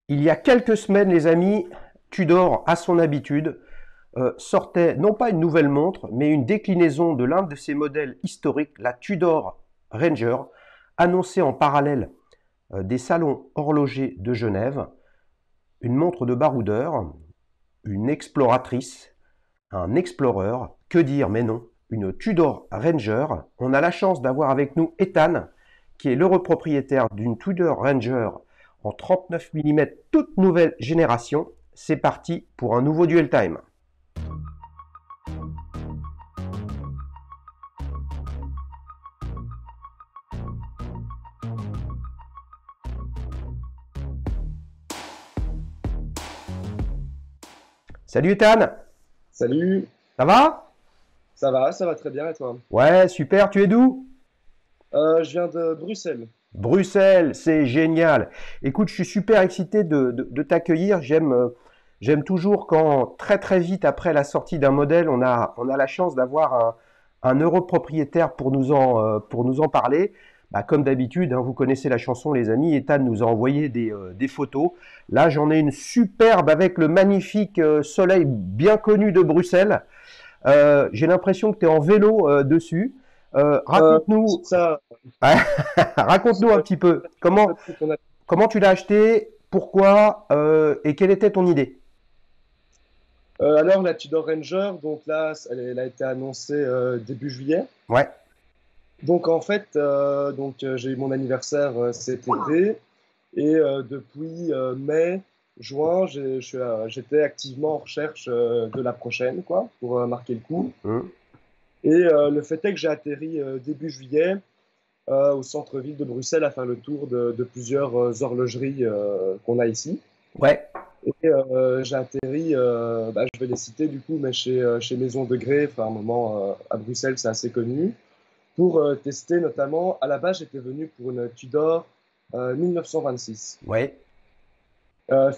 Il y a quelques semaines, les amis, Tudor, à son habitude, sortait non pas une nouvelle montre, mais une déclinaison de l'un de ses modèles historiques, la Tudor Ranger, annoncée en parallèle des salons horlogers de Genève, une montre de baroudeur, une exploratrice, un explorer, que dire mais non, une Tudor Ranger. On a la chance d'avoir avec nous Ethan, qui est l'heureux propriétaire d'une Tudor Ranger en 39 mm toute nouvelle génération. C'est parti pour un nouveau Duel Time. Salut Ethan, Salut, ça va? ça va très bien et toi? Ouais, super, tu es d'où? Je viens de Bruxelles. Bruxelles, c'est génial. Écoute, je suis super excité de t'accueillir. J'aime toujours quand très très vite après la sortie d'un modèle, on a la chance d'avoir un heureux propriétaire pour nous en parler. Bah, comme d'habitude, hein, vous connaissez la chanson, les amis. Ethan nous a envoyé des photos. Là, j'en ai une superbe avec le magnifique soleil bien connu de Bruxelles. J'ai l'impression que tu es en vélo dessus. C'est Raconte-nous ça, Raconte-nous un c'est petit peu qu'on a- comment tu l'as acheté, pourquoi et quelle était ton idée. alors la Tudor Ranger, donc là, elle a été annoncée début juillet. Ouais, Donc en fait, j'ai eu mon anniversaire cet été et depuis mai, juin, j'étais activement en recherche de la prochaine, quoi, pour marquer le coup. hum, Et le fait est que j'ai atterri début juillet au centre-ville de Bruxelles à faire le tour de plusieurs horlogeries qu'on a ici. ouais, Et j'ai atterri, je vais les citer du coup, mais chez Maison de Grès, enfin, à un moment à Bruxelles, c'est assez connu, pour tester notamment. À la base, j'étais venu pour une Tudor 1926. ouais.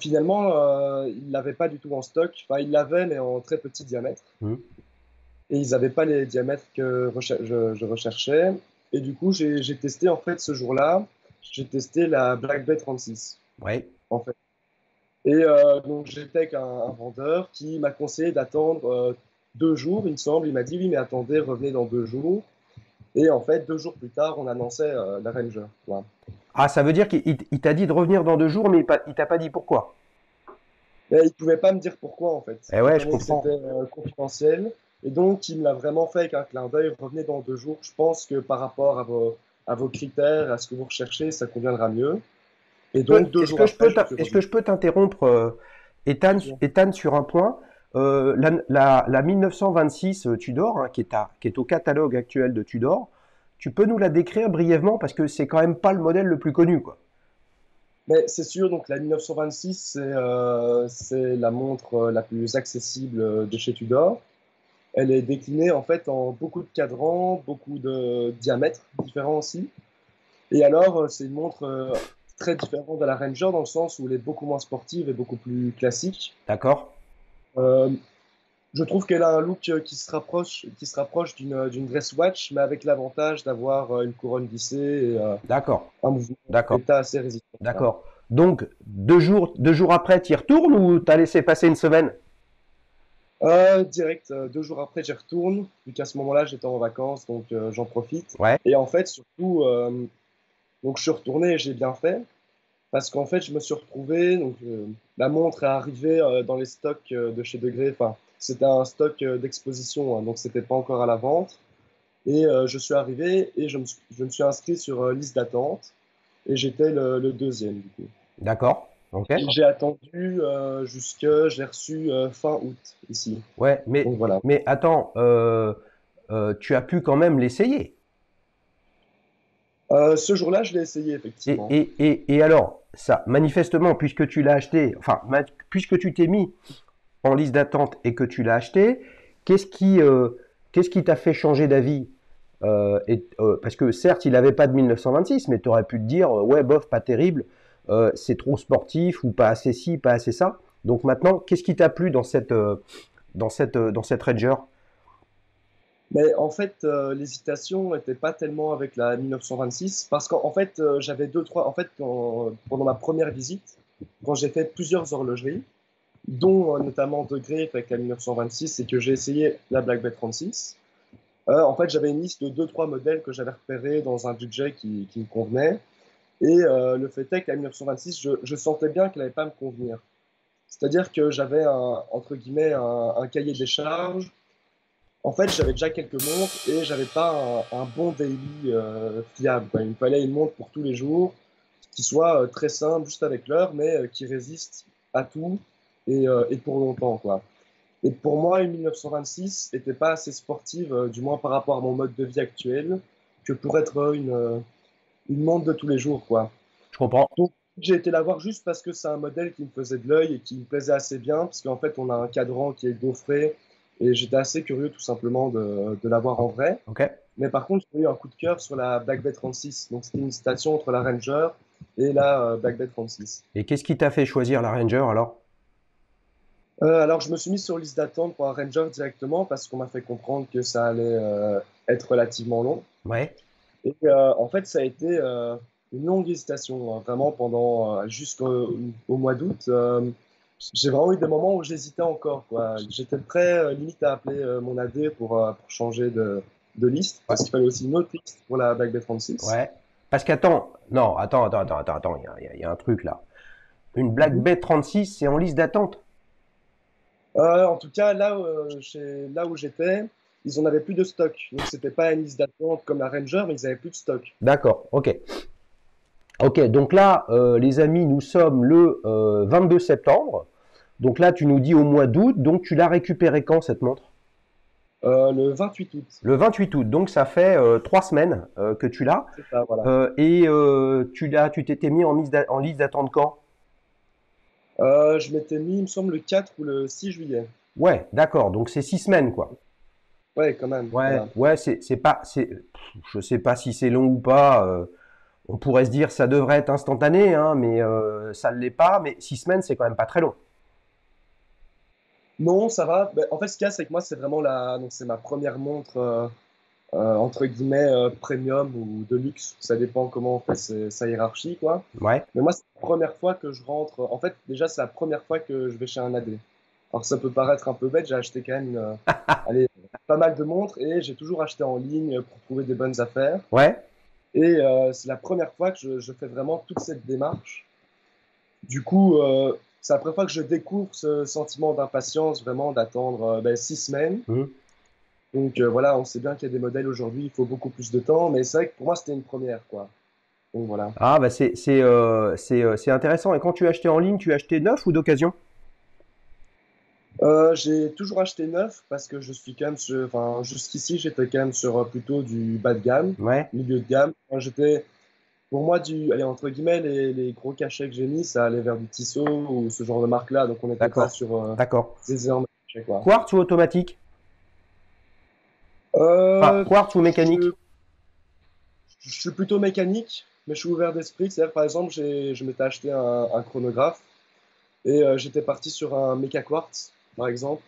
Finalement, ils ne l'avaient pas du tout en stock. Enfin, ils l'avaient, mais en très petit diamètre. Hum, Et ils n'avaient pas les diamètres que je recherchais. Et du coup, j'ai testé en fait ce jour-là, j'ai testé la Black Bay 36 ouais. en fait. Et donc j'étais avec un vendeur qui m'a conseillé d'attendre 2 jours, il me semble. Il m'a dit oui, mais attendez, revenez dans 2 jours. Et en fait, 2 jours plus tard, on annonçait la Ranger. Voilà. Ah, ça veut dire qu'il t'a dit de revenir dans 2 jours, mais il t'a pas dit pourquoi. Mais il ne pouvait pas me dire pourquoi en fait, Eh ouais, étant je donné que c'était comprends. confidentiel. Et donc, il me l'a vraiment fait avec un clin d'œil. Revenez dans 2 jours. Je pense que par rapport à vos critères, à ce que vous recherchez, ça conviendra mieux. Et donc, deux Est-ce jours que je après, peux, je suis est-ce que revenu. je peux t'interrompre, Bien Ethan, sûr. Ethan, sur un point? La 1926 Tudor, hein, qui est au catalogue actuel de Tudor, tu peux nous la décrire brièvement parce que c'est quand même pas le modèle le plus connu, quoi. Mais c'est sûr, donc la 1926, c'est la montre la plus accessible de chez Tudor. Elle est déclinée en fait en beaucoup de cadrans, beaucoup de diamètres différents aussi. Et alors, c'est une montre très différente de la Ranger dans le sens où elle est beaucoup moins sportive et beaucoup plus classique. D'accord? Euh, je trouve qu'elle a un look qui se rapproche d'une dress watch, mais avec l'avantage d'avoir une couronne lissée et D'accord, un mouvement d'accord, d'état assez résistant. Voilà. d'accord. Donc, 2 jours après, tu y retournes ou t'as laissé passer une semaine? Direct, 2 jours après, j'y retourne, vu qu'à ce moment-là, j'étais en vacances, donc j'en profite. Ouais, Et en fait, surtout, donc je suis retourné et j'ai bien fait, parce qu'en fait, je me suis retrouvé, donc la montre est arrivée dans les stocks de chez Degré, enfin, c'était un stock d'exposition, hein, donc c'était pas encore à la vente. Et je suis arrivé et je me suis inscrit sur liste d'attente, et j'étais le deuxième, du coup. d'accord, ok. Et j'ai attendu je l'ai reçu fin août, ici. Ouais, Donc voilà. mais attends, tu as pu quand même l'essayer. Ce jour-là, je l'ai essayé, effectivement. Et alors, ça, manifestement, puisque tu l'as acheté, enfin, puisque tu t'es mis en liste d'attente et que tu l'as acheté, qu'est-ce qui, euh, qu'est-ce qui t'a fait changer d'avis? Parce que certes, il n'avait pas de 1926, mais tu aurais pu te dire, ouais, bof, pas terrible, c'est trop sportif ou pas assez ci, pas assez ça. Donc maintenant, qu'est-ce qui t'a plu dans cette Ranger? Mais en fait, l'hésitation n'était pas tellement avec la 1926, parce qu'en fait, j'avais deux, trois. En fait, pendant ma première visite, quand j'ai fait plusieurs horlogeries, dont notamment De Grey avec la 1926 et que j'ai essayé la Black Bay 36. En fait, j'avais une liste de deux trois modèles que j'avais repérés dans un budget qui me convenait. Et le fait est qu'à 1926, je sentais bien qu'elle n'allait pas me convenir. C'est-à-dire que j'avais entre guillemets, un cahier des charges. En fait, j'avais déjà quelques montres et j'avais pas un bon daily fiable, quoi. Il me fallait une montre pour tous les jours, qui soit très simple, juste avec l'heure, mais qui résiste à tout et pour longtemps, quoi. Et pour moi, une 1926 n'était pas assez sportive, du moins par rapport à mon mode de vie actuel, que pour être une montre de tous les jours, quoi. Je comprends. Donc, j'ai été la voir juste parce que c'est un modèle qui me faisait de l'œil et qui me plaisait assez bien, parce qu'en fait, on a un cadran qui est gaufré, et j'étais assez curieux tout simplement de la voir en vrai. Ok. Mais par contre, j'ai eu un coup de cœur sur la Black Bay 36. Donc, c'était une station entre la Ranger et la Black Bay 36. Et qu'est-ce qui t'a fait choisir la Ranger alors? Alors, je me suis mis sur liste d'attente pour un Ranger directement parce qu'on m'a fait comprendre que ça allait être relativement long. Ouais. Et en fait, ça a été une longue hésitation, hein, vraiment pendant jusqu'au mois d'août. J'ai vraiment eu des moments où j'hésitais encore, quoi. J'étais prêt, limite, à appeler mon AD pour changer de liste, Ouais. parce qu'il fallait aussi une autre liste pour la Black Bay 36. Ouais. Parce qu'attends, non, attends, il y a un truc là. Une Black Mhm. Bay 36, c'est en liste d'attente. En tout cas, là où j'étais, ils en avaient plus de stock. Donc, c'était pas une liste d'attente comme la Ranger, mais ils avaient plus de stock. D'accord, ok. Ok, donc là, les amis, nous sommes le 22 septembre. Donc là, tu nous dis au mois d'août. Donc tu l'as récupéré quand cette montre? Le 28 août, Le 28 août. Donc ça fait 3 semaines que tu l'as. c'est ça, voilà. Tu t'étais mis en liste d'attente quand? Je m'étais mis, il me semble, le 4 ou le 6 juillet. Ouais, d'accord. Donc c'est 6 semaines, quoi. Ouais, quand même, Ouais, voilà. ouais, c'est pas, je sais pas si c'est long ou pas. On pourrait se dire ça devrait être instantané, hein, mais ça ne l'est pas. Mais 6 semaines, c'est quand même pas très long. Non, ça va. Ben, en fait, ce qu'il y a, c'est que moi, c'est vraiment donc c'est ma première montre, entre guillemets, premium ou de luxe. Ça dépend comment on fait sa hiérarchie, quoi. Ouais. Mais moi, c'est la première fois que je rentre. En fait, déjà, c'est la première fois que je vais chez un AD. Alors, ça peut paraître un peu bête, j'ai acheté quand même allez, pas mal de montres et j'ai toujours acheté en ligne pour trouver des bonnes affaires. Ouais. Et c'est la première fois que je fais vraiment toute cette démarche. Du coup, c'est la première fois que je découvre ce sentiment d'impatience, vraiment d'attendre 6 semaines. Mhm. Donc voilà, on sait bien qu'il y a des modèles aujourd'hui, il faut beaucoup plus de temps, mais c'est vrai que pour moi, c'était une première, quoi. Donc voilà. Ah bah c'est intéressant. Et quand tu as acheté en ligne, tu as acheté neuf ou d'occasion? J'ai toujours acheté neuf parce que je suis quand même enfin, jusqu'ici, j'étais quand même sur plutôt du bas de gamme, Ouais. milieu de gamme. Enfin, pour moi, allez, entre guillemets, les gros cachets que j'ai mis, ça allait vers du Tissot ou ce genre de marque-là, donc on n'était pas D'accord. sur D'accord. des énormes cachets, quoi. Quartz ou automatique? Ah, Euh, quartz ou je, mécanique? je suis plutôt mécanique, mais je suis ouvert d'esprit. C'est-à-dire, par exemple, je m'étais acheté un chronographe et j'étais parti sur un Mecha Quartz, par exemple,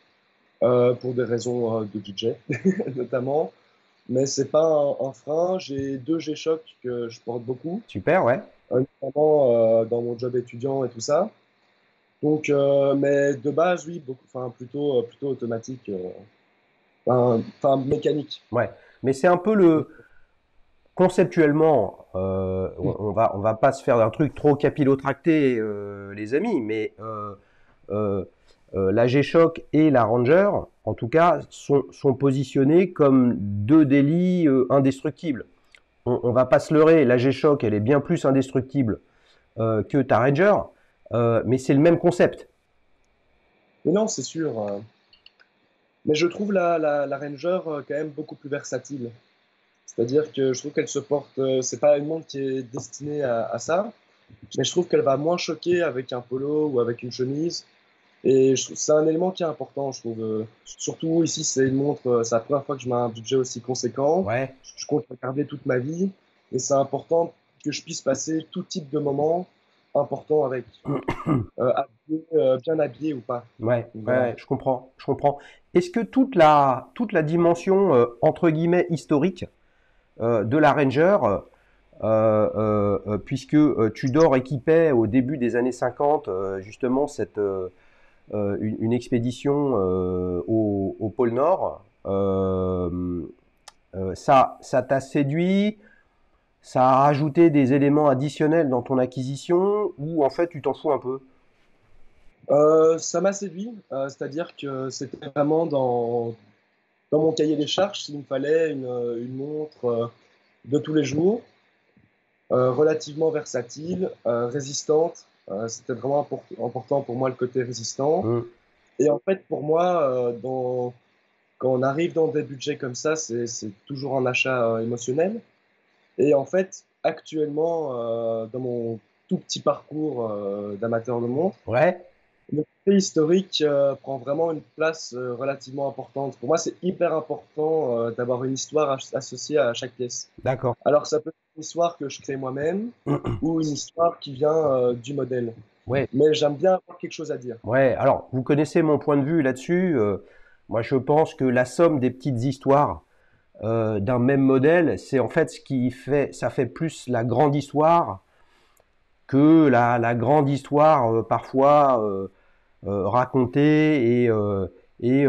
pour des raisons de budget, notamment. Mais c'est pas un frein. J'ai deux G-Shock que je porte beaucoup, Super, ouais. notamment dans mon job étudiant et tout ça. Donc, mais de base, oui, beaucoup, enfin, plutôt automatique, enfin, mécanique. Ouais. Mais c'est un peu conceptuellement, on va pas se faire d'un truc trop capillotracté, les amis, mais euh, la G-Shock et la Ranger, en tout cas, sont positionnés comme deux délits indestructibles. On va pas se leurrer, la G-Shock, elle est bien plus indestructible que ta Ranger, mais c'est le même concept. Mais non, c'est sûr. Mais je trouve la Ranger quand même beaucoup plus versatile. C'est-à-dire que je trouve qu'elle se porte. C'est pas une montre qui est destinée à ça, mais je trouve qu'elle va moins choquer avec un polo ou avec une chemise. Et je trouve c'est un élément qui est important, je trouve. Surtout ici, c'est une montre. C'est la première fois que je mets un budget aussi conséquent. Ouais. Je compte la garder toute ma vie, et c'est important que je puisse passer tout type de moments importants avec, bien habillé ou pas. Ouais, Donc, ouais, voilà. ouais, je comprends, je comprends. Est-ce que toute la dimension entre guillemets historique de la Ranger puisque Tudor équipait au début des années 50 justement une expédition au pôle Nord. Ça t'a séduit? Ça a rajouté des éléments additionnels dans ton acquisition ou en fait tu t'en fous un peu? Ça m'a séduit, c'est-à-dire que c'était vraiment dans mon cahier des charges s'il me fallait une montre de tous les jours, relativement versatile, résistante. C'était vraiment important pour moi le côté résistant. Hum. Et en fait, pour moi, quand on arrive dans des budgets comme ça, c'est toujours un achat émotionnel. Et en fait, actuellement, dans mon tout petit parcours d'amateur de montres, Ouais, le côté historique prend vraiment une place relativement importante. Pour moi, c'est hyper important d'avoir une histoire associée à chaque pièce. d'accord. Alors, ça peut être une histoire que je crée moi-même ou une histoire qui vient du modèle. Ouais, Mais j'aime bien avoir quelque chose à dire. ouais. Alors, vous connaissez mon point de vue là-dessus. Moi, je pense que la somme des petites histoires d'un même modèle, c'est en fait ce qui fait, ça fait plus la grande histoire que la grande histoire parfois racontée et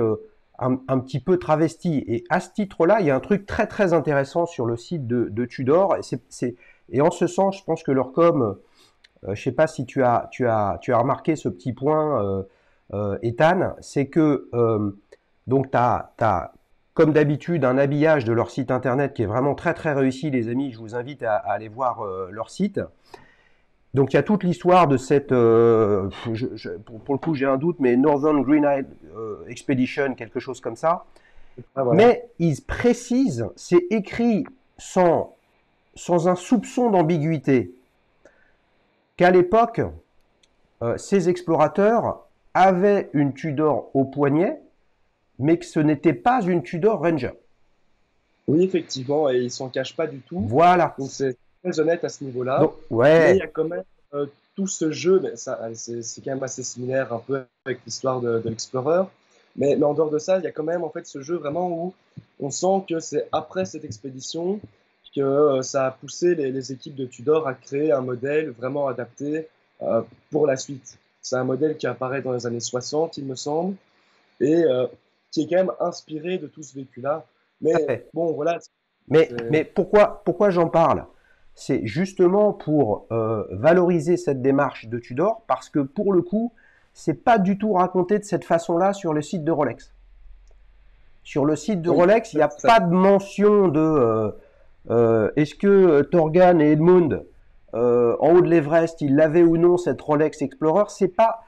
un petit peu travestie. Et à ce titre-là, il y a un truc très très intéressant sur le site de Tudor. Et en ce sens, je pense que leur com, je ne sais pas si tu as remarqué ce petit point, Ethan, c'est que donc tu as, comme d'habitude, un habillage de leur site internet qui est vraiment très très réussi, les amis. Je vous invite à aller voir leur site. Donc il y a toute l'histoire de cette, pour le coup j'ai un doute, mais Northern Green Expedition, quelque chose comme ça. Ah, voilà. Mais ils précisent, c'est écrit sans un soupçon d'ambiguïté, qu'à l'époque, ces explorateurs avaient une Tudor au poignet, mais que ce n'était pas une Tudor Ranger. Oui, effectivement, et ils s'en cachent pas du tout. Voilà. Donc, c'est très honnête à ce niveau-là. Donc, Mais il y ouais, a quand même tout ce jeu, mais ça, c'est quand même assez similaire un peu avec l'histoire de l'Explorer. Mais en dehors de ça, il y a quand même en fait ce jeu vraiment où on sent que c'est après cette expédition que ça a poussé les équipes de Tudor à créer un modèle vraiment adapté pour la suite. C'est un modèle qui apparaît dans les années 60, il me semble, et qui est quand même inspiré de tout ce vécu-là. tout à Mais fait. bon, voilà, Mais pourquoi j'en parle? C'est justement pour valoriser cette démarche de Tudor, parce que pour le coup, c'est pas du tout raconté de cette façon-là sur le site de Rolex. Sur le site de oui, Rolex, il n'y a ça, pas de mention de est-ce que Torgan et Edmund en haut de l'Everest, ils l'avaient ou non cette Rolex Explorer. C'est pas,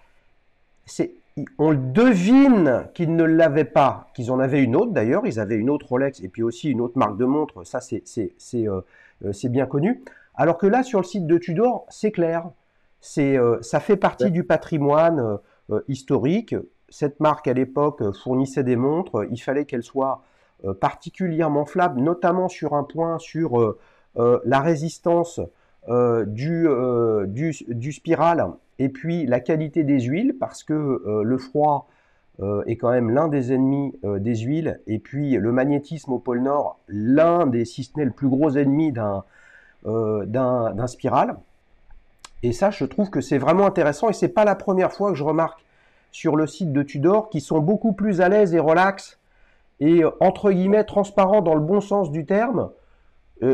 c'est, on devine qu'ils ne l'avaient pas, qu'ils en avaient une autre d'ailleurs. Ils avaient une autre Rolex et puis aussi une autre marque de montre. Ça, c'est bien connu. Alors que là, sur le site de Tudor, c'est clair. Ça fait partie du patrimoine historique. Cette marque, à l'époque, fournissait des montres. Il fallait qu'elles soient particulièrement fiables, notamment sur un point, sur la résistance du spiral et puis la qualité des huiles, parce que le froid est quand même l'un des ennemis des huiles, et puis le magnétisme au pôle Nord, l'un des, si ce n'est le plus gros ennemi d'un spiral. Et ça, je trouve que c'est vraiment intéressant, et c'est pas la première fois que je remarque sur le site de Tudor qu'ils sont beaucoup plus à l'aise et relax, et entre guillemets transparents dans le bon sens du terme,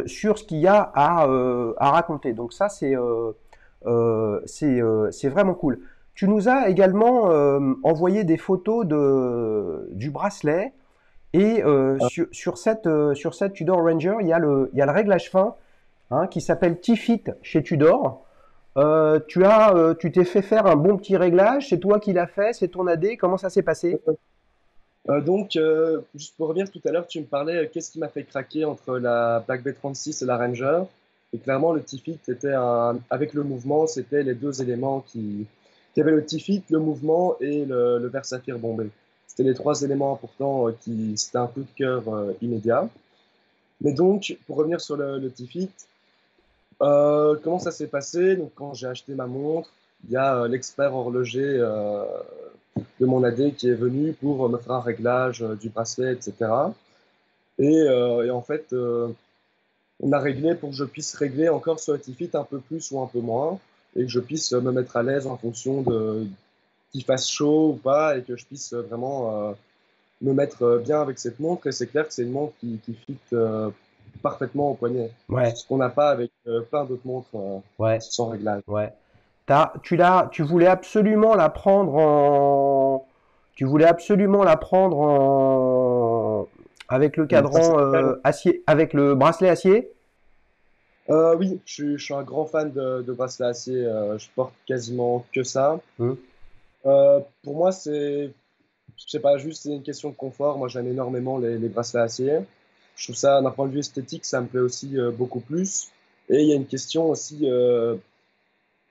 sur ce qu'il y a à raconter. Donc ça, c'est vraiment cool. Tu nous as également envoyé des photos du bracelet et sur cette Tudor Ranger, il y a le réglage fin hein, qui s'appelle T-Fit chez Tudor. Tu t'es fait faire un bon petit réglage, c'est toi qui l'as fait, c'est ton AD, comment ça s'est passé? donc, juste pour revenir tout à l'heure, tu me parlais qu'est-ce qui m'a fait craquer entre la Black B36 et la Ranger. Et clairement, le T-Fit était avec le mouvement, c'était les deux éléments qui avaient le T-Fit, le mouvement et le Versaphire bombé. C'était les trois éléments importants c'était un coup de cœur immédiat. Mais donc, pour revenir sur le T-Fit, comment ça s'est passé? Donc, quand j'ai acheté ma montre, il y a l'expert horloger de mon AD qui est venu pour me faire un réglage du bracelet, etc. Et en fait, on a réglé pour que je puisse régler encore sur Fit un peu plus ou un peu moins, et que je puisse me mettre à l'aise en fonction de qu'il fasse chaud ou pas, et que je puisse vraiment me mettre bien avec cette montre. Et c'est clair que c'est une montre qui fit parfaitement au poignet, Ouais, ce qu'on n'a pas avec plein d'autres montres ouais, sans réglage. ouais. Tu voulais absolument la prendre en, tu voulais absolument la prendre en, avec le Bracelet cadran métal. acier, avec le bracelet acier? Oui, je suis un grand fan de bracelet acier. Je porte quasiment que ça. Hmm. Pour moi, je sais pas, juste c'est une question de confort. Moi, j'aime énormément les bracelets acier. Je trouve ça, d'un point de vue esthétique, ça me plaît aussi beaucoup plus. Et il y a une question aussi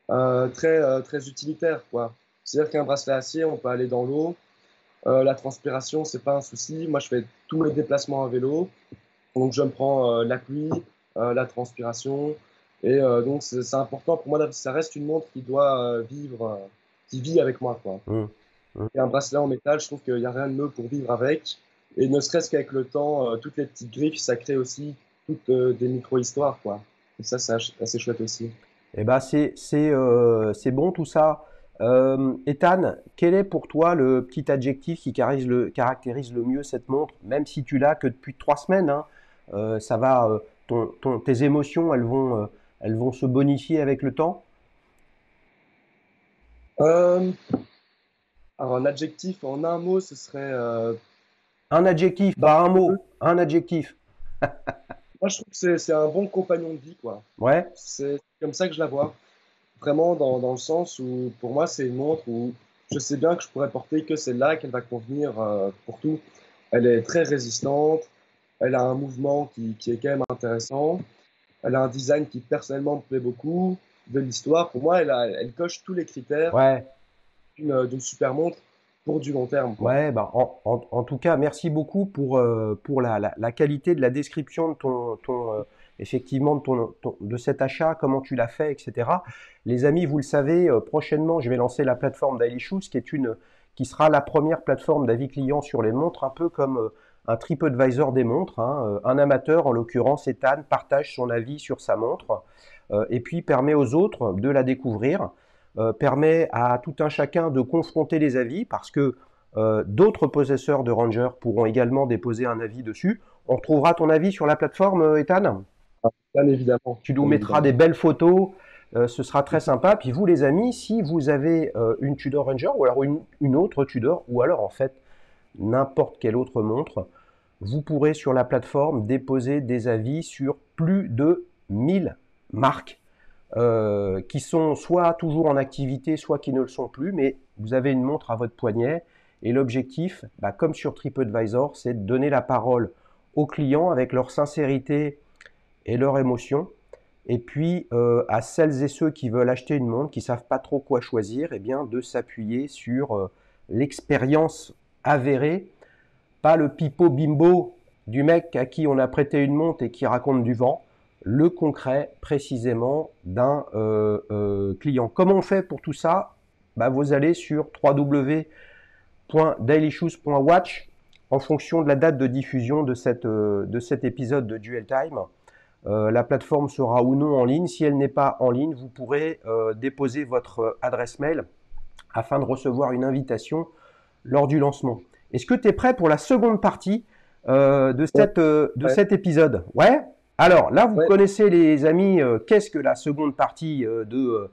très utilitaire, quoi. C'est-à-dire qu'un bracelet acier, on peut aller dans l'eau. La transpiration, c'est pas un souci. Moi, je fais tous mes déplacements à vélo. Donc, je me prends la pluie, la transpiration. Et donc, c'est important pour moi. Ça reste une montre qui doit qui vit avec moi, quoi. Hmm. Hmm. Et un bracelet en métal, je trouve qu'il n'y a rien de mieux pour vivre avec. Et ne serait-ce qu'avec le temps, toutes les petites griffes, ça crée aussi toutes des micro-histoires, quoi. Et ça, c'est assez chouette aussi. Eh ben c'est bon tout ça. Ethan, quel est pour toi le petit adjectif qui caractérise le mieux cette montre, même si tu l'as que depuis 3 semaines, hein, ça va, tes émotions, elles vont se bonifier avec le temps. Euh, alors, un adjectif en un mot, ce serait Un adjectif, pas un barbeux. mot, un adjectif. Moi, je trouve que c'est un bon compagnon de vie, quoi. Ouais, C'est comme ça que je la vois. Vraiment dans le sens où, pour moi, c'est une montre où je sais bien que je pourrais porter que celle-là, qu'elle va convenir pour tout. Elle est très résistante, elle a un mouvement qui est quand même intéressant, elle a un design qui personnellement me plaît beaucoup, de l'histoire. Pour moi, elle coche tous les critères ouais. d'une super montre pour du long terme, quoi. Ouais, bah, en tout cas, merci beaucoup pour la qualité de la description de effectivement de cet achat, comment tu l'as fait, etc. Les amis, vous le savez, prochainement, je vais lancer la plateforme Daily Shoes, qui sera la première plateforme d'avis client sur les montres, un peu comme un TripAdvisor des montres, hein. Un amateur, en l'occurrence Ethan, partage son avis sur sa montre et puis permet aux autres de la découvrir, permet à tout un chacun de confronter les avis parce que d'autres possesseurs de Ranger pourront également déposer un avis dessus. On retrouvera ton avis sur la plateforme, Ethan. Bien évidemment, Tu nous bien mettras des évidemment. belles photos. Ce sera très sympa. Puis vous, les amis, si vous avez une Tudor Ranger ou alors une autre Tudor, ou alors en fait n'importe quelle autre montre, vous pourrez sur la plateforme déposer des avis sur plus de 1000 marques qui sont soit toujours en activité, soit qui ne le sont plus, mais vous avez une montre à votre poignet et l'objectif, bah, comme sur TripAdvisor, c'est de donner la parole aux clients avec leur sincérité et leur émotion. Et puis à celles et ceux qui veulent acheter une montre, qui ne savent pas trop quoi choisir, eh bien, de s'appuyer sur l'expérience avérée, pas le pipeau bimbo du mec à qui on a prêté une montre et qui raconte du vent, le concret précisément d'un client. Comment on fait pour tout ça? Bah, vous allez sur www.dailyshoes.watch en fonction de la date de diffusion de cet épisode de Duel Time. La plateforme sera ou non en ligne. Si elle n'est pas en ligne, vous pourrez déposer votre adresse mail afin de recevoir une invitation lors du lancement. Est-ce que tu es prêt pour la seconde partie Ouais, de ouais, cet épisode? Ouais. Alors là, vous ouais. connaissez les amis, qu'est-ce que la seconde partie de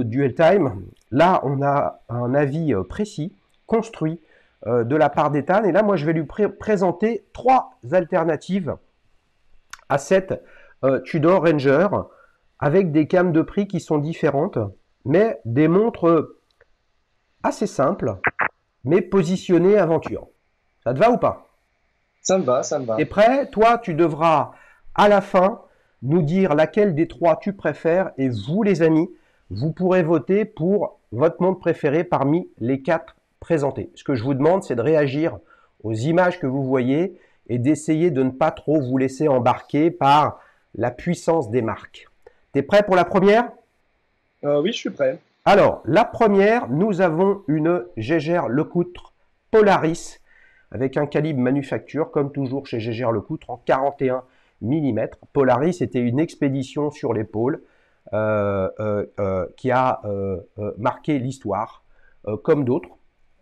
Duel Time? Là, on a un avis précis, construit de la part d'Ethan. Et là, moi, je vais lui présenter 3 alternatives à cette Tudor Ranger avec des gammes de prix qui sont différentes, mais des montres assez simples, mais positionnées aventure. Ça te va ou pas? Ça me va, ça me T'es va. prêt? Toi, tu devras à la fin nous dire laquelle des 3 tu préfères et vous, les amis, vous pourrez voter pour votre montre préférée parmi les 4 présentés. Ce que je vous demande, c'est de réagir aux images que vous voyez et d'essayer de ne pas trop vous laisser embarquer par la puissance des marques. T'es prêt pour la première? Oui, je suis prêt. Alors, la première, nous avons une Gégère Lecoutre Polaris avec un calibre manufacture, comme toujours chez Gégère Lecoutre, en 41 mm. Polaris, c'était une expédition sur les pôles qui a marqué l'histoire, comme d'autres.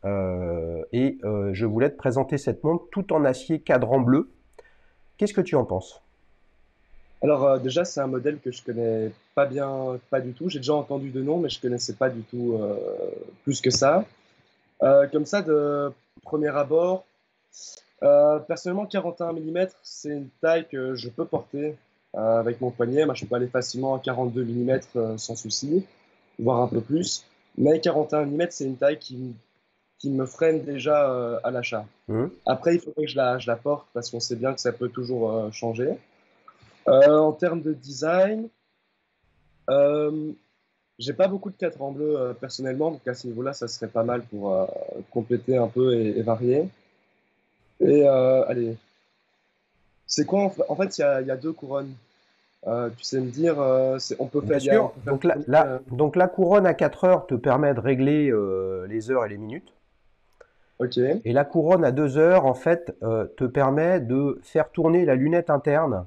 Je voulais te présenter cette montre tout en acier cadran bleu. Qu'est-ce que tu en penses? Alors déjà, c'est un modèle que je connais pas bien, pas du tout. J'ai déjà entendu de nom, mais je connaissais pas du tout plus que ça. Comme ça, de premier abord, personnellement, 41 mm, c'est une taille que je peux porter avec mon poignet. Moi, je peux aller facilement à 42 mm sans souci, voire un peu plus. Mais 41 mm, c'est une taille qui me freine déjà à l'achat. Hum. Après, il faudrait que je la porte parce qu'on sait bien que ça peut toujours changer. En termes de design, euh, j'ai pas beaucoup de cadres en bleu personnellement, donc à ce niveau-là, ça serait pas mal pour compléter un peu et varier. Et allez, c'est quoi en fait, il y a deux couronnes. Tu sais me dire, on peut Bien faire, on sûr. peut faire Donc la, tourner, donc la couronne à 4 heures te permet de régler les heures et les minutes. ok, Et la couronne à 2 heures, en fait, te permet de faire tourner la lunette interne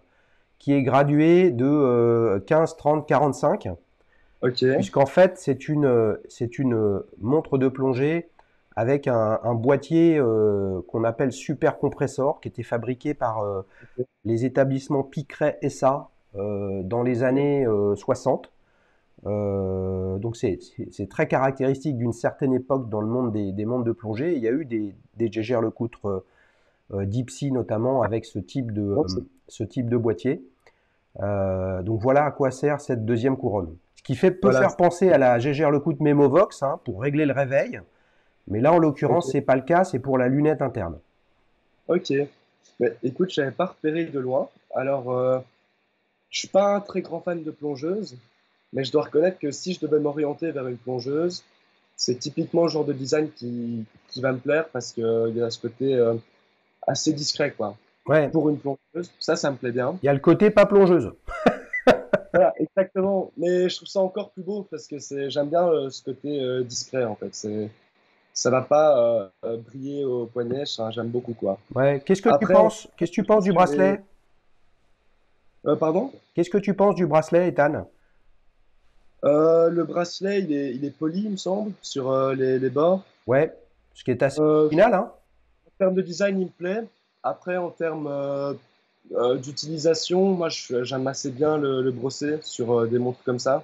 qui est graduée de 15, 30, 45. ok, Puisqu'en fait, c'est une montre de plongée avec un boîtier qu'on appelle super compressor, qui était fabriqué par ok, les établissements Picret SA dans les années 60. Donc c'est très caractéristique d'une certaine époque dans le monde des montres de plongée. Il y a eu des Jaeger-LeCoultre Deep Sea notamment avec non, ce type de boîtier. Donc voilà à quoi sert cette deuxième couronne. Ce qui peut voilà, faire penser à la Jaeger-LeCoultre Memovox hein, pour régler le réveil, mais là en l'occurrence ok, c'est pas le cas, c'est pour la lunette interne. ok. Mais écoute, je n'avais pas repéré de loin. Alors, je suis pas un très grand fan de plongeuse, mais je dois reconnaître que si je devais m'orienter vers une plongeuse, c'est typiquement le genre de design qui va me plaire parce qu'il y a ce côté assez discret, quoi. Ouais, Pour une plongeuse, ça me plaît bien. il y a le côté pas plongeuse. Voilà, exactement. Mais je trouve ça encore plus beau parce que j'aime bien ce côté discret, en fait. Ça va pas briller au poignet, j'aime beaucoup, quoi. Ouais. Qu'est-ce que tu Après, penses? Qu'est-ce que tu penses du sur les... bracelet? Pardon? Qu'est-ce que tu penses du bracelet, Ethan? Le bracelet, il est poli, il me semble, sur les bords. Ouais, ce qui est assez Euh, original, hein? En termes de design, il me plaît. Après, en termes d'utilisation, moi, j'aime assez bien le brosser sur des montres comme ça.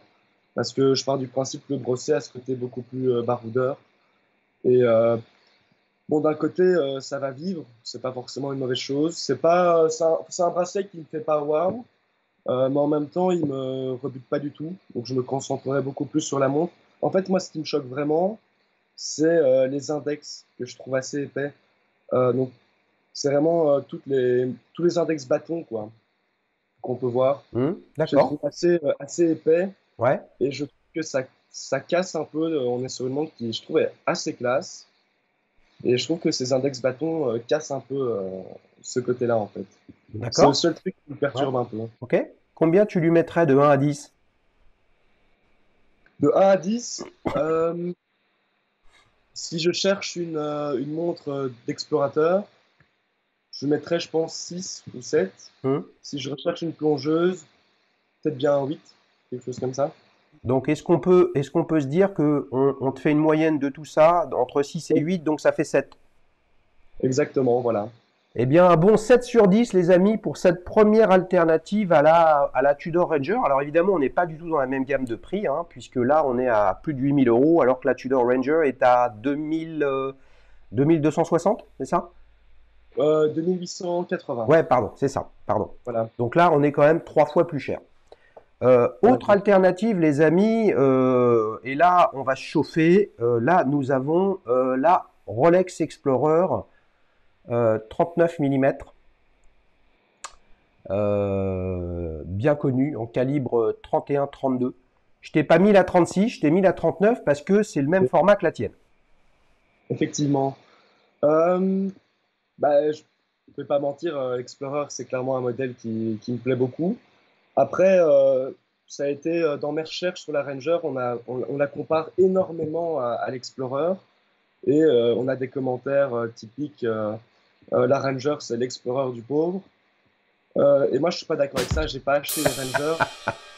Parce que je pars du principe que le brosser a ce côté beaucoup plus baroudeur. Et bon, d'un côté, ça va vivre. C'est pas forcément une mauvaise chose. C'est un bracelet qui me fait pas waouh. Mais en même temps, il me rebute pas du tout. Donc, je me concentrerai beaucoup plus sur la montre. En fait, moi, ce qui me choque vraiment, c'est les index que je trouve assez épais. Donc, c'est vraiment tous les index bâtons quoi, qu'on peut voir. Je les trouve D'accord. assez épais Ouais. et je trouve que ça casse un peu. On est sur une montre qui, je trouve, est assez classe. Et je trouve que ces index bâtons cassent un peu ce côté-là, en fait. C'est le D'accord. seul truc qui me Ouais. perturbe un peu. Ok. Combien tu lui mettrais de 1 à 10? De 1 à 10, si je cherche une montre d'explorateur, je mettrais, je pense, 6 ou 7. Hmm. Si je recherche une plongeuse, peut-être bien un 8, quelque chose comme ça. Donc, est-ce qu'on peut se dire que on te fait une moyenne de tout ça entre 6 et 8, donc ça fait 7. Exactement, voilà. Eh bien, un bon 7 sur 10, les amis, pour cette première alternative à la Tudor Ranger. Alors, évidemment, on n'est pas du tout dans la même gamme de prix, hein, puisque là, on est à plus de 8000 euros, alors que la Tudor Ranger est à 2260, c'est ça? 2880. Ouais, pardon, c'est ça, pardon. Voilà. Donc là, on est quand même 3 fois plus cher. Voilà. Autre alternative, les amis, et là, on va se chauffer. Là, nous avons la Rolex Explorer 39 mm, bien connue, en calibre 31-32. Je t'ai pas mis la 36, je t'ai mis la 39 parce que c'est le même format que la tienne. Effectivement. Euh, Bah, je ne vais pas mentir, Explorer, c'est clairement un modèle qui me plaît beaucoup. Après, ça a été dans mes recherches sur la Ranger, on la compare énormément à l'Explorer et on a des commentaires typiques. La Ranger, c'est l'Explorer du pauvre. Et moi, je suis pas d'accord avec ça. J'ai pas acheté une Ranger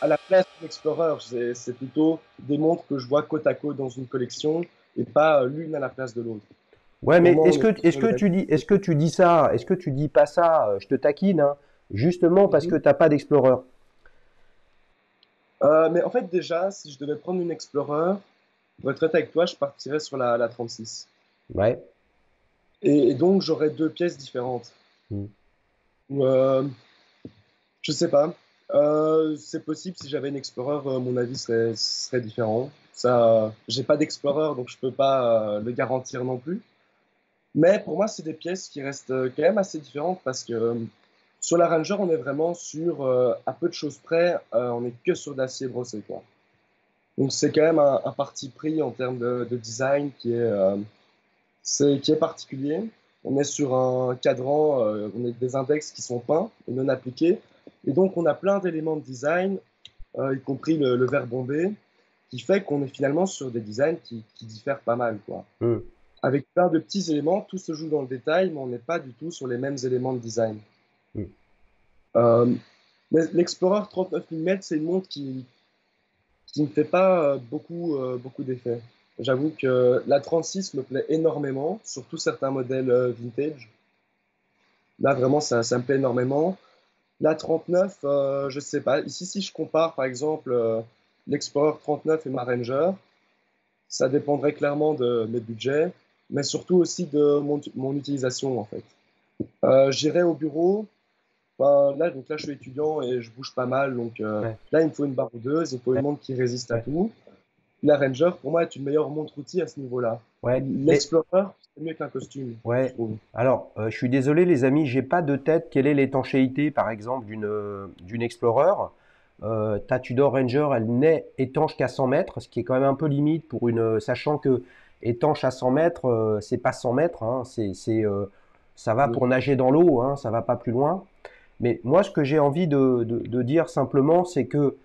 à la place de l'Explorer. C'est plutôt des montres que je vois côte à côte dans une collection et pas l'une à la place de l'autre. Ouais, Pour mais moi, on est est-ce sur que le même. tu dis, est-ce que tu dis ça, est-ce que tu dis pas ça, je te taquine, hein, justement parce que Mhm. t'as pas d'Explorer. Mais en fait, déjà, si je devais prendre une Explorer, pour être honnête avec toi, je partirais sur la 36. Ouais. Et donc, j'aurais deux pièces différentes. Mm. Ou, je sais pas. C'est possible, si j'avais une Explorer, mon avis serait différent. Ça, j'ai pas d'Explorer, donc je peux pas le garantir non plus. Mais pour moi, c'est des pièces qui restent quand même assez différentes parce que sur la Ranger, on est vraiment sur, à peu de choses près, on est que sur de l'acier brossé, quoi. Donc c'est quand même un parti pris en termes de design qui est particulier. On est sur un cadran, on est des index qui sont peints et non appliqués. Et donc on a plein d'éléments de design, y compris le verre bombé, qui fait qu'on est finalement sur des designs qui diffèrent pas mal, quoi. Mm. Avec plein de petits éléments, tout se joue dans le détail, mais on n'est pas du tout sur les mêmes éléments de design. Mm. Euh, mais l'Explorer 39 mm, c'est une montre qui ne fait pas beaucoup d'effet. J'avoue que la 36 me plaît énormément, surtout certains modèles vintage. Là, vraiment, ça me plaît énormément. La 39, je sais pas. Ici, si je compare, par exemple, l'Explorer 39 et ma Ranger, ça dépendrait clairement de mes budgets, mais surtout aussi de mon utilisation, en fait. J'irai au bureau. Donc là, je suis étudiant et je bouge pas mal. Donc Ouais. là, il me faut une baroudeuse, il faut une Ouais. montre qui résiste à Ouais. tout. La Ranger, pour moi, est une meilleure montre-outil à ce niveau-là. Ouais. Mais L'Explorer, c'est mieux qu'un costume, je ouais. trouve. Alors, je suis désolé, les amis, j'ai pas de tête. Quelle est l'étanchéité, par exemple, d'une Explorer? Ta Tudor Ranger, elle n'est étanche qu'à 100 mètres, ce qui est quand même un peu limite pour sachant que étanche à 100 mètres, c'est pas 100 mètres, hein, ça va Oui. pour nager dans l'eau, hein, ça va pas plus loin. Mais moi, ce que j'ai envie de dire simplement, c'est que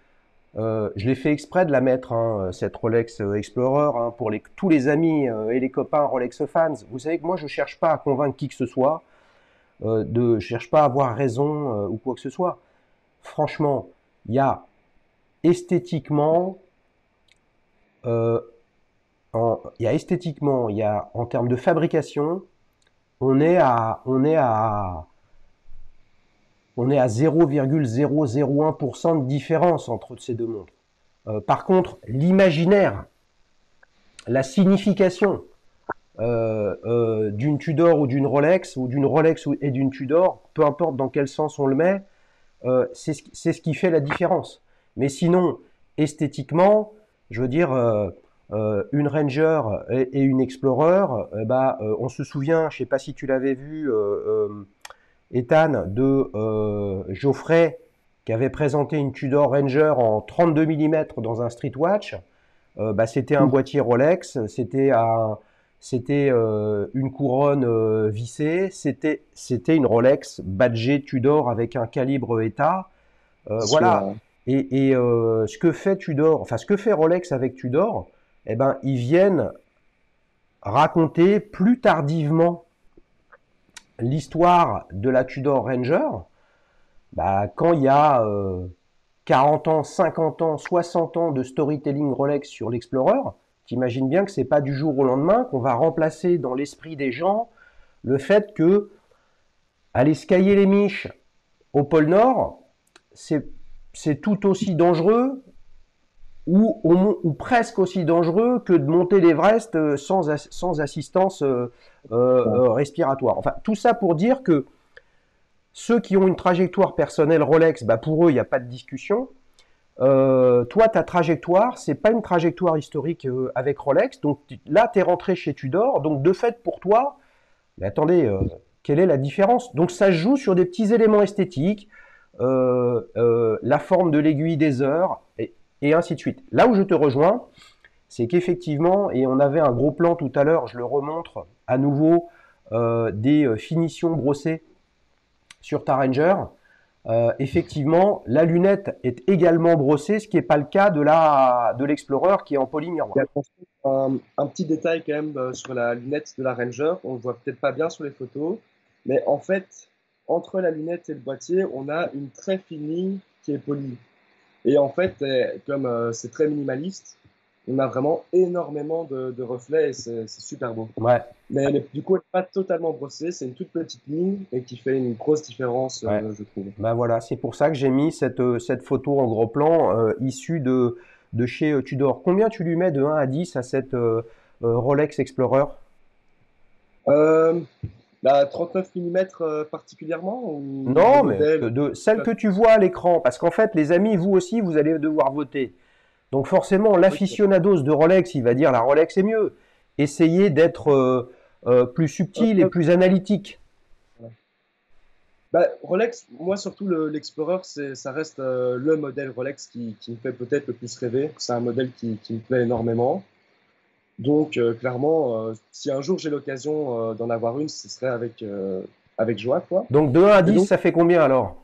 je l'ai fait exprès de la mettre, hein, cette Rolex Explorer, hein, pour tous les amis et les copains Rolex fans. Vous savez que moi, je cherche pas à convaincre qui que ce soit, je cherche pas à avoir raison ou quoi que ce soit. Franchement, il y a esthétiquement, euh, il y a en termes de fabrication, on est à 0,001% de différence entre ces deux montres. Par contre, l'imaginaire, la signification d'une Tudor ou d'une Rolex et d'une Tudor, peu importe dans quel sens on le met, c'est ce qui fait la différence. Mais sinon, esthétiquement, je veux dire, une Ranger et une Explorer, on se souvient, je ne sais pas si tu l'avais vu, Ethan, de Geoffrey, qui avait présenté une Tudor Ranger en 32 mm dans un Street Watch. C'était un boîtier Rolex, c'était une couronne vissée, c'était une Rolex badgée Tudor avec un calibre ETA. C'est sûr, Voilà. hein. Ce que fait Tudor, enfin ce que fait Rolex avec Tudor, eh ben ils viennent raconter plus tardivement l'histoire de la Tudor Ranger. Quand il y a 40 ans, 50 ans, 60 ans de storytelling Rolex sur l'Explorer, t'imagines bien que c'est pas du jour au lendemain qu'on va remplacer dans l'esprit des gens le fait que aller skier les Miches au pôle Nord, c'est c'est tout aussi dangereux ou presque aussi dangereux que de monter l'Everest sans assistance respiratoire. Enfin, tout ça pour dire que ceux qui ont une trajectoire personnelle Rolex, pour eux, il n'y a pas de discussion. Toi, ta trajectoire, c'est pas une trajectoire historique avec Rolex. Donc là, tu es rentré chez Tudor. Donc de fait, pour toi, mais attendez, quelle est la différence? Donc ça se joue sur des petits éléments esthétiques, la forme de l'aiguille des heures, et ainsi de suite. Là où je te rejoins, c'est qu'effectivement, et on avait un gros plan tout à l'heure, je le remontre à nouveau, des finitions brossées sur ta Ranger. Effectivement, la lunette est également brossée, ce qui n'est pas le cas de l'Explorer qui est en Il y polymiroir. a un petit détail quand même sur la lunette de la Ranger, on ne voit peut-être pas bien sur les photos, mais en fait, entre la lunette et le boîtier, on a une très fine ligne qui est polie. Et en fait, comme c'est très minimaliste, on a vraiment énormément de reflets et c'est super beau. Ouais, Mais du coup, elle n'est pas totalement brossée, c'est une toute petite ligne et qui fait une grosse différence, ouais. je trouve. Ben voilà, c'est pour ça que j'ai mis cette photo en gros plan issue de chez Tudor. Combien tu lui mets de 1 à 10 à cette Rolex Explorer? Euh, La 39 mm particulièrement ou le Non, mais modèle? de celle que tu vois à l'écran. Parce qu'en fait, les amis, vous aussi, vous allez devoir voter. Donc forcément, Ok. l'aficionados de Rolex, il va dire la Rolex est mieux. Essayez d'être plus subtil et Euh, plus analytique. voilà. Bah, Rolex, moi surtout l'Explorer, ça reste le modèle Rolex qui me fait peut-être le plus rêver. C'est un modèle qui me plaît énormément. Donc clairement, si un jour j'ai l'occasion d'en avoir une, ce serait avec joie, quoi. Donc de 1 à Et 10, donc, ça fait combien alors?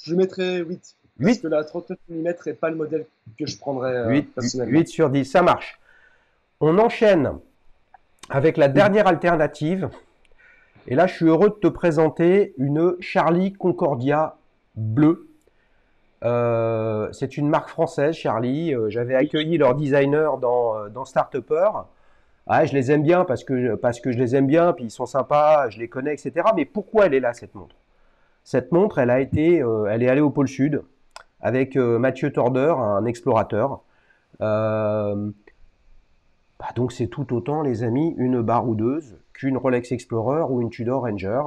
je lui mettrais 8 parce 8? que la 39 mm n'est pas le modèle que je prendrais 8, personnellement. 8 sur 10, ça marche. On enchaîne avec la Oui. dernière alternative. Et là, je suis heureux de te présenter une Charlie Concordia bleue. C'est une marque française, Charlie. J'avais Oui. accueilli leur designer dans Startupper. Ah, je les aime bien parce que je les aime bien, puis ils sont sympas, je les connais, etc. Mais pourquoi elle est là, cette montre? Cette montre, elle est allée au pôle Sud avec Mathieu Torder, un explorateur. Euh, Bah donc c'est tout autant, les amis, une baroudeuse qu'une Rolex Explorer ou une Tudor Ranger.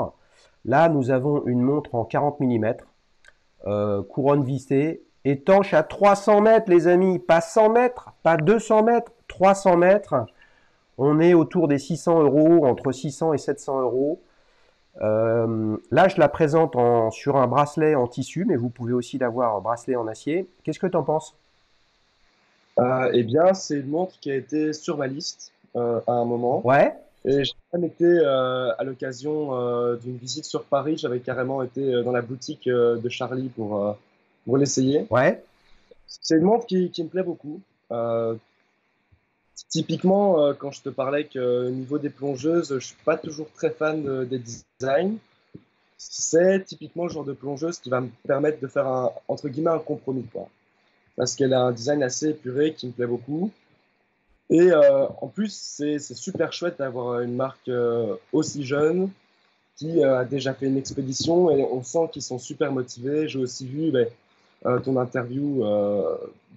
Là, nous avons une montre en 40 mm, couronne vissée, étanche à 300 mètres, les amis, pas 100 mètres, pas 200 mètres, 300 mètres. On est autour des 600 euros, entre 600 et 700 euros. Là, je la présente sur un bracelet en tissu, mais vous pouvez aussi l'avoir en bracelet en acier. Qu'est-ce que tu en penses? Eh bien, c'est une montre qui a été sur ma liste à un moment. Ouais, Et j'ai même été à l'occasion d'une visite sur Paris. J'avais carrément été dans la boutique de Charlie pour l'essayer. ouais. C'est une montre qui me plaît beaucoup. Euh, Typiquement, quand je te parlais que au niveau des plongeuses, je suis pas toujours très fan des designs. C'est typiquement le genre de plongeuse qui va me permettre de faire entre guillemets un compromis, quoi. Parce qu'elle a un design assez épuré qui me plaît beaucoup. Et en plus, c'est super chouette d'avoir une marque aussi jeune qui a déjà fait une expédition et on sent qu'ils sont super motivés. J'ai aussi vu ton interview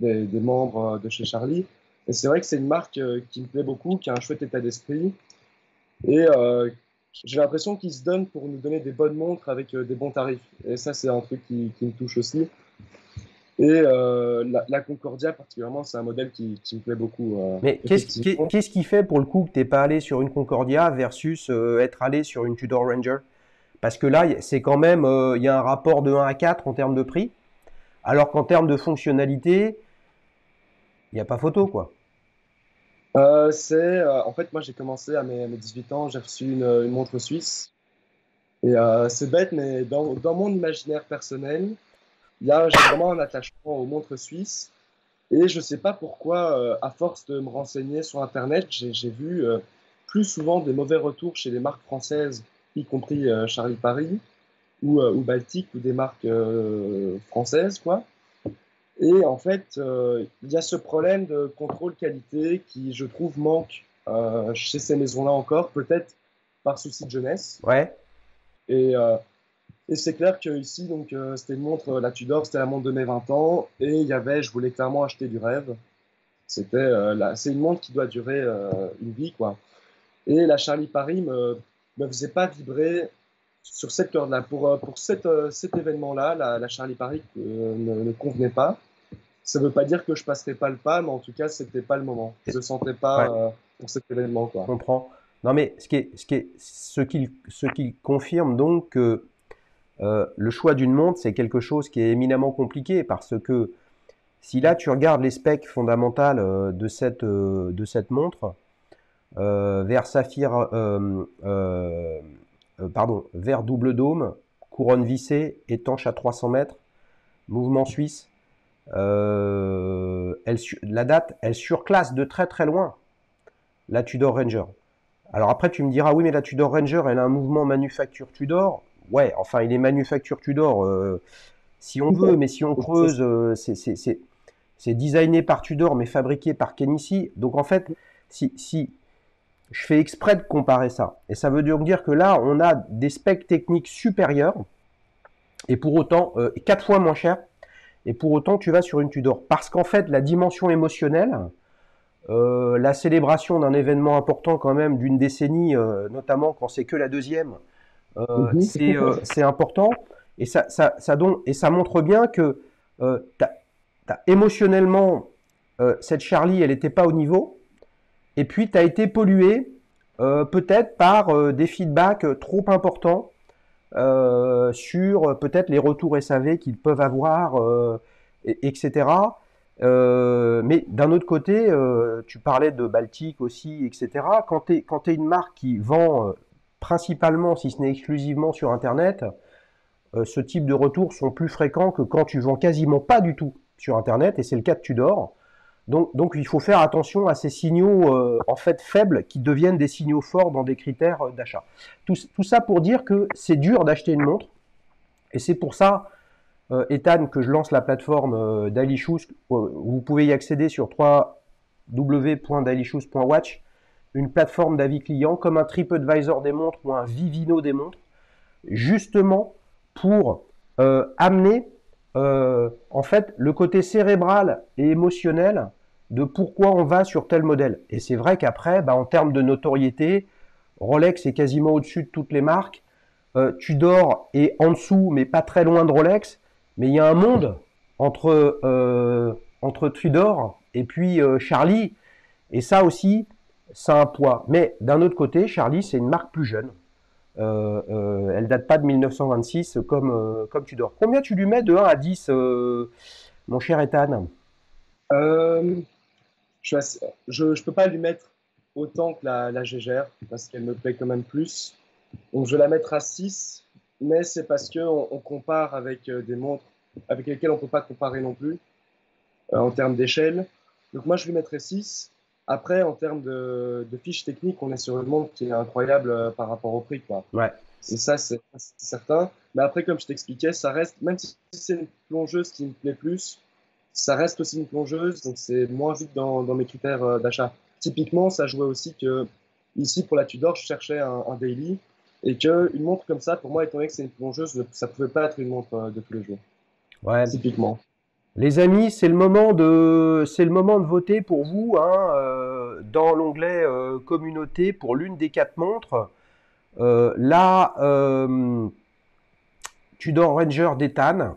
des membres de chez Charlie. Et c'est vrai que c'est une marque qui me plaît beaucoup, qui a un chouette état d'esprit. Et j'ai l'impression qu'ils se donnent pour nous donner des bonnes montres avec des bons tarifs. Et ça, c'est un truc qui me touche aussi. Et la Concordia, particulièrement, c'est un modèle qui me plaît beaucoup, Mais effectivement. qu'est-ce qui fait pour le coup que t'es pas allé sur une Concordia versus être allé sur une Tudor Ranger? Parce que là, c'est quand même, il y a un rapport de 1 à 4 en termes de prix, alors qu'en termes de fonctionnalité, il n'y a pas photo, quoi. En fait, moi, j'ai commencé à mes 18 ans, j'ai reçu une montre suisse. Et c'est bête, mais dans mon imaginaire personnel, j'ai vraiment un attachement aux montres suisses. Et je sais pas pourquoi, à force de me renseigner sur Internet, j'ai vu plus souvent des mauvais retours chez les marques françaises, y compris Charlie Paris ou Baltic ou des marques françaises, quoi. Et en fait, il y a ce problème de contrôle qualité qui, je trouve, manque chez ces maisons-là encore, peut-être par souci de jeunesse. Ouais. Et, et c'est clair que ici, donc, c'était une montre, la Tudor, c'était la montre de mes 20 ans, et je voulais clairement acheter du rêve. C'est une montre qui doit durer une vie, quoi. Et la Charlie Paris me faisait pas vibrer sur cette corde-là. Pour cet événement-là, la Charlie Paris ne convenait pas. Ça veut pas dire que je passerai pas le pas, mais en tout cas, c'était pas le moment. Je le sentais pas Ouais, pour cet événement, je quoi. comprends. Non, mais ce qui confirme donc que le choix d'une montre, c'est quelque chose qui est éminemment compliqué parce que si là tu regardes les specs fondamentales de cette montre, vert saphir, vert double dôme, couronne vissée, étanche à 300 mètres, mouvement suisse, la date, elle surclasse de très très loin la Tudor Ranger. Alors après, tu me diras, oui, mais la Tudor Ranger, elle a un mouvement manufacture Tudor. ouais, enfin, il est manufacture Tudor, si on veut, mais si on creuse, c'est designé par Tudor, mais fabriqué par Kenissi. Donc en fait, si je fais exprès de comparer ça, et ça veut donc dire que là, on a des specs techniques supérieurs, et pour autant, 4 fois moins cher, et pour autant, tu vas sur une Tudor. Parce qu'en fait, la dimension émotionnelle, la célébration d'un événement important quand même d'une décennie, notamment quand c'est que la deuxième, c'est important. Et ça montre bien que émotionnellement, cette Charlie, elle n'était pas au niveau. Et puis, tu as été pollué peut-être par des feedbacks trop importants sur peut-être les retours SAV qu'ils peuvent avoir, etc. Mais d'un autre côté, tu parlais de Baltique aussi, etc. Quand tu es une marque qui vend principalement, si ce n'est exclusivement sur Internet, ce type de retours sont plus fréquents que quand tu vends quasiment pas du tout sur Internet, et c'est le cas de Tudor. Donc il faut faire attention à ces signaux en fait faibles qui deviennent des signaux forts dans des critères d'achat. Tout ça pour dire que c'est dur d'acheter une montre, et c'est pour ça, Ethan, que je lance la plateforme Dailyshoes. Vous pouvez y accéder sur www.dailyshoes.watch, une plateforme d'avis clients comme un TripAdvisor des montres ou un Vivino des montres, justement pour amener en fait le côté cérébral et émotionnel de pourquoi on va sur tel modèle. Et c'est vrai qu'après, en termes de notoriété, Rolex est quasiment au-dessus de toutes les marques. Tudor est en dessous, mais pas très loin de Rolex. Mais il y a un monde entre Tudor et puis Charlie. Et ça aussi, ça a un poids. Mais d'un autre côté, Charlie, c'est une marque plus jeune. Elle date pas de 1926 comme Tudor. Combien tu lui mets de 1 à 10, mon cher Ethan? Je peux pas lui mettre autant que la Gégère parce qu'elle me plaît quand même plus. Donc je vais la mettre à 6, mais c'est parce qu'on compare avec des montres avec lesquelles on ne peut pas comparer non plus en termes d'échelle. Donc moi je lui mettrais 6. Après, en termes de fiches techniques, on est sur une montre qui est incroyable par rapport au prix, quoi. Ouais. Et ça, c'est certain. Mais après, comme je t'expliquais, ça reste, même si c'est une plongeuse qui me plaît plus, ça reste aussi une plongeuse, donc c'est moins vite dans mes critères d'achat. Typiquement, ça jouait aussi que, ici, pour la Tudor, je cherchais un daily, et qu'une montre comme ça, pour moi, étant donné que c'est une plongeuse, ça ne pouvait pas être une montre de tous les jours. Ouais. Typiquement. Les amis, c'est le moment de voter pour vous hein, dans l'onglet communauté pour l'une des 4 montres. La Tudor Ranger d'Ethan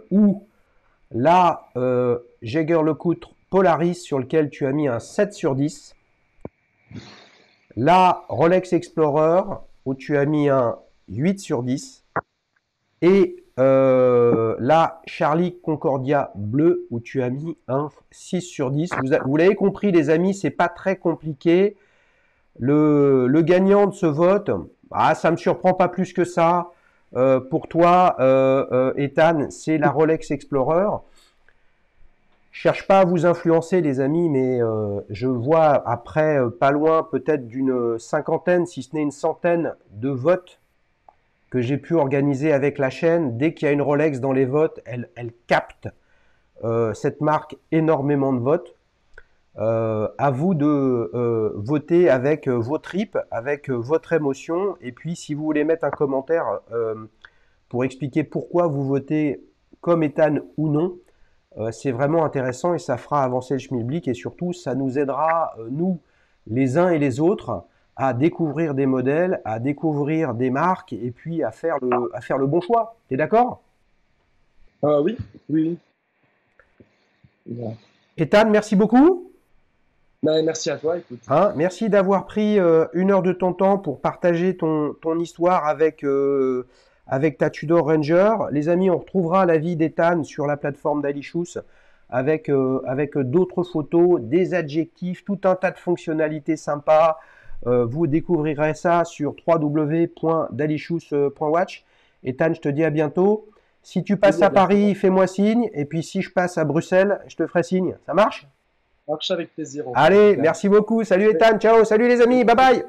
ou la Jaeger-LeCoultre Polaris sur lequel tu as mis un 7 sur 10. La Rolex Explorer où tu as mis un 8 sur 10. Et la Charlie Concordia bleue où tu as mis un 6 sur 10. Vous l'avez compris les amis, c'est pas très compliqué. Le gagnant de ce vote, ça me surprend pas plus que ça. Pour toi, Ethan, c'est la Rolex Explorer. Cherche pas à vous influencer les amis, mais je vois après pas loin peut-être d'une cinquantaine, si ce n'est une centaine de votes que j'ai pu organiser avec la chaîne. Dès qu'il y a une Rolex dans les votes, elle capte cette marque énormément de votes. À vous de voter avec vos tripes, avec votre émotion. Et puis, si vous voulez mettre un commentaire pour expliquer pourquoi vous votez comme Ethan ou non, c'est vraiment intéressant et ça fera avancer le schmilblick. Et surtout, ça nous aidera, nous, les uns et les autres, à découvrir des modèles, à découvrir des marques et puis à faire le bon choix. T'es d'accord? Oui, oui, oui. Ouais. Ethan, merci beaucoup. Merci à toi, écoute. Hein, merci d'avoir pris 1 heure de ton temps pour partager ton histoire avec ta Tudor Ranger. Les amis, on retrouvera l'avis d'Ethan sur la plateforme Dailyshoes avec d'autres photos, des adjectifs, tout un tas de fonctionnalités sympas. Vous découvrirez ça sur www.dailyshoes.watch. Ethan, je te dis à bientôt. Si tu passes à Paris, fais-moi signe. Et puis si je passe à Bruxelles, je te ferai signe. Ça marche? Marche avec plaisir. Allez, merci beaucoup. Salut Ethan. Ciao. Salut les amis. Bye bye.